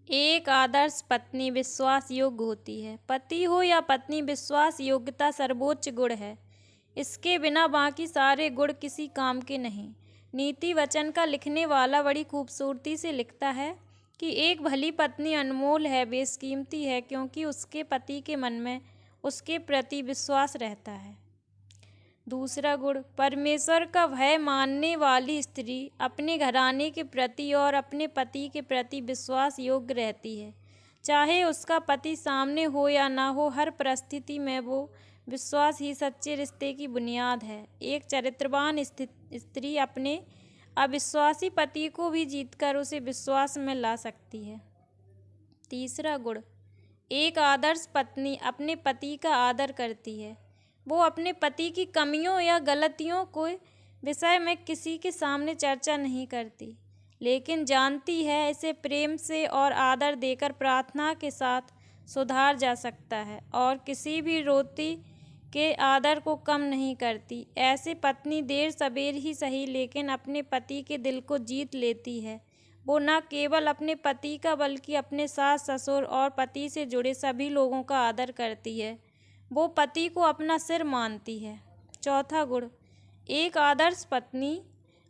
एक आदर्श पत्नी विश्वास योग्य होती है। पति हो या पत्नी, विश्वास योग्यता सर्वोच्च गुण है। इसके बिना बाकी सारे गुण किसी काम के नहीं। नीति वचन का लिखने वाला बड़ी खूबसूरती से लिखता है कि एक भली पत्नी अनमोल है, बेशकीमती है, क्योंकि उसके पति के मन में उसके प्रति विश्वास रहता है। दूसरा गुण, परमेश्वर का भय मानने वाली स्त्री अपने घराने के प्रति और अपने पति के प्रति विश्वास योग्य रहती है। चाहे उसका पति सामने हो या ना हो, हर परिस्थिति में वो विश्वास ही सच्चे रिश्ते की बुनियाद है। एक चरित्रवान स्त्री अपने अविश्वासी पति को भी जीतकर उसे विश्वास में ला सकती है। तीसरा गुण, एक आदर्श पत्नी अपने पति का आदर करती है। वो अपने पति की कमियों या गलतियों को विषय में किसी के सामने चर्चा नहीं करती, लेकिन जानती है इसे प्रेम से और आदर देकर प्रार्थना के साथ सुधार जा सकता है, और किसी भी रोती के आदर को कम नहीं करती। ऐसे पत्नी देर सबेर ही सही, लेकिन अपने पति के दिल को जीत लेती है। वो न केवल अपने पति का बल्कि अपने सास ससुर और पति से जुड़े सभी लोगों का आदर करती है। वो पति को अपना सिर मानती है। चौथा गुण, एक आदर्श पत्नी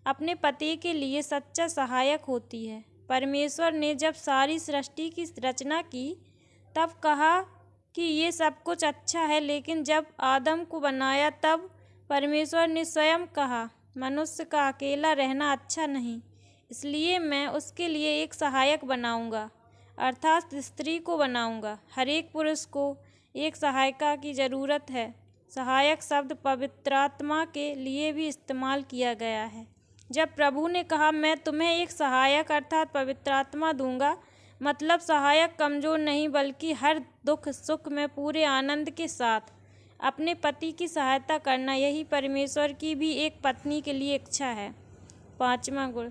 अपने पति के लिए सच्चा सहायक होती है। परमेश्वर ने जब सारी सृष्टि की रचना की तब कहा कि ये सब कुछ अच्छा है, लेकिन जब आदम को बनाया तब परमेश्वर ने स्वयं कहा, मनुष्य का अकेला रहना अच्छा नहीं, इसलिए मैं उसके लिए एक सहायक बनाऊंगा, अर्थात स्त्री को बनाऊंगा। हर एक पुरुष को एक सहायिका की ज़रूरत है। सहायक शब्द पवित्रात्मा के लिए भी इस्तेमाल किया गया है। जब प्रभु ने कहा, मैं तुम्हें एक सहायक अर्थात पवित्रात्मा दूंगा, मतलब सहायक कमज़ोर नहीं बल्कि हर दुख सुख में पूरे आनंद के साथ अपने पति की सहायता करना, यही परमेश्वर की भी एक पत्नी के लिए इच्छा है। पाँचवा गुण,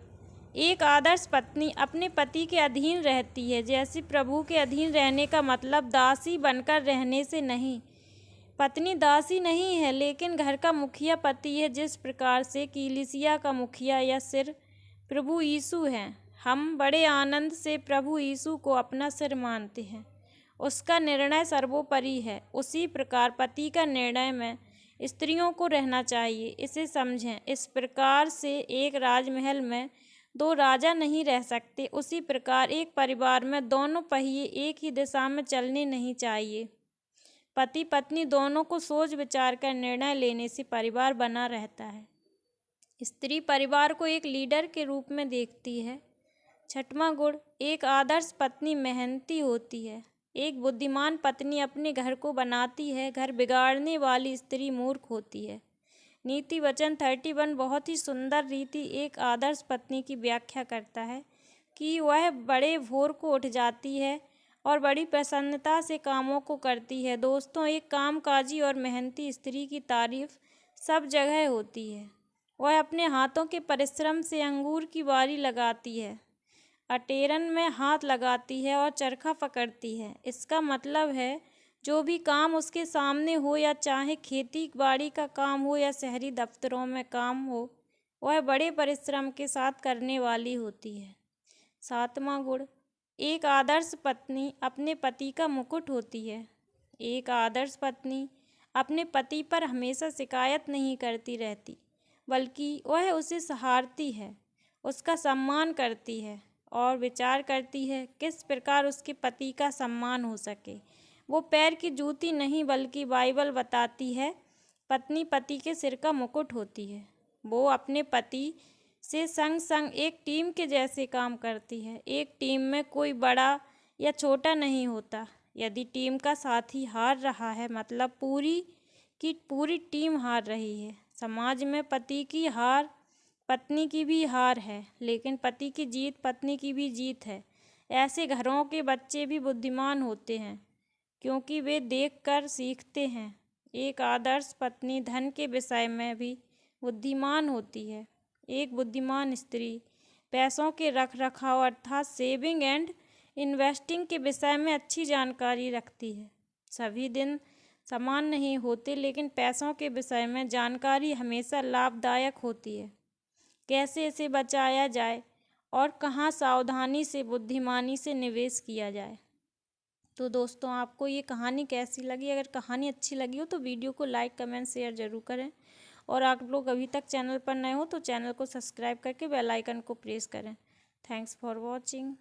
एक आदर्श पत्नी अपने पति के अधीन रहती है। जैसे प्रभु के अधीन रहने का मतलब दासी बनकर रहने से नहीं। पत्नी दासी नहीं है, लेकिन घर का मुखिया पति है, जिस प्रकार से कलीसिया का मुखिया या सिर प्रभु यीशु हैं। हम बड़े आनंद से प्रभु यीशु को अपना सिर मानते हैं। उसका निर्णय सर्वोपरि है। उसी प्रकार पति का निर्णय में स्त्रियों को रहना चाहिए। इसे समझें, इस प्रकार से एक राजमहल में दो राजा नहीं रह सकते, उसी प्रकार एक परिवार में दोनों पहिए एक ही दिशा में चलने नहीं चाहिए। पति पत्नी दोनों को सोच विचार कर निर्णय लेने से परिवार बना रहता है। स्त्री परिवार को एक लीडर के रूप में देखती है। छठवां गुण, एक आदर्श पत्नी मेहनती होती है। एक बुद्धिमान पत्नी अपने घर को बनाती है, घर बिगाड़ने वाली स्त्री मूर्ख होती है। नीति वचन 31 बहुत ही सुंदर रीति एक आदर्श पत्नी की व्याख्या करता है कि वह बड़े भोर को उठ जाती है और बड़ी प्रसन्नता से कामों को करती है। दोस्तों, एक कामकाजी और मेहनती स्त्री की तारीफ सब जगह होती है। वह अपने हाथों के परिश्रम से अंगूर की बारी लगाती है, अटेरन में हाथ लगाती है और चरखा पकड़ती है। इसका मतलब है जो भी काम उसके सामने हो, या चाहे खेती बाड़ी का काम हो या शहरी दफ्तरों में काम हो, वह बड़े परिश्रम के साथ करने वाली होती है। सातवां गुण, एक आदर्श पत्नी अपने पति का मुकुट होती है। एक आदर्श पत्नी अपने पति पर हमेशा शिकायत नहीं करती रहती, बल्कि वह उसे सहारती है, उसका सम्मान करती है और विचार करती है किस प्रकार उसके पति का सम्मान हो सके। वो पैर की जूती नहीं बल्कि बाइबल बताती है पत्नी पति के सिर का मुकुट होती है। वो अपने पति से संग संग एक टीम के जैसे काम करती है। एक टीम में कोई बड़ा या छोटा नहीं होता। यदि टीम का साथी हार रहा है, मतलब पूरी की पूरी टीम हार रही है। समाज में पति की हार पत्नी की भी हार है, लेकिन पति की जीत पत्नी की भी जीत है। ऐसे घरों के बच्चे भी बुद्धिमान होते हैं, क्योंकि वे देखकर सीखते हैं। एक आदर्श पत्नी धन के विषय में भी बुद्धिमान होती है। एक बुद्धिमान स्त्री पैसों के रख रखाव अर्थात सेविंग एंड इन्वेस्टिंग के विषय में अच्छी जानकारी रखती है। सभी दिन समान नहीं होते, लेकिन पैसों के विषय में जानकारी हमेशा लाभदायक होती है। कैसे इसे बचाया जाए और कहाँ सावधानी से बुद्धिमानी से निवेश किया जाए। तो दोस्तों, आपको ये कहानी कैसी लगी? अगर कहानी अच्छी लगी हो तो वीडियो को लाइक कमेंट शेयर ज़रूर करें, और आप लोग अभी तक चैनल पर नए हो तो चैनल को सब्सक्राइब करके बेल आइकन को प्रेस करें। Thanks for watching.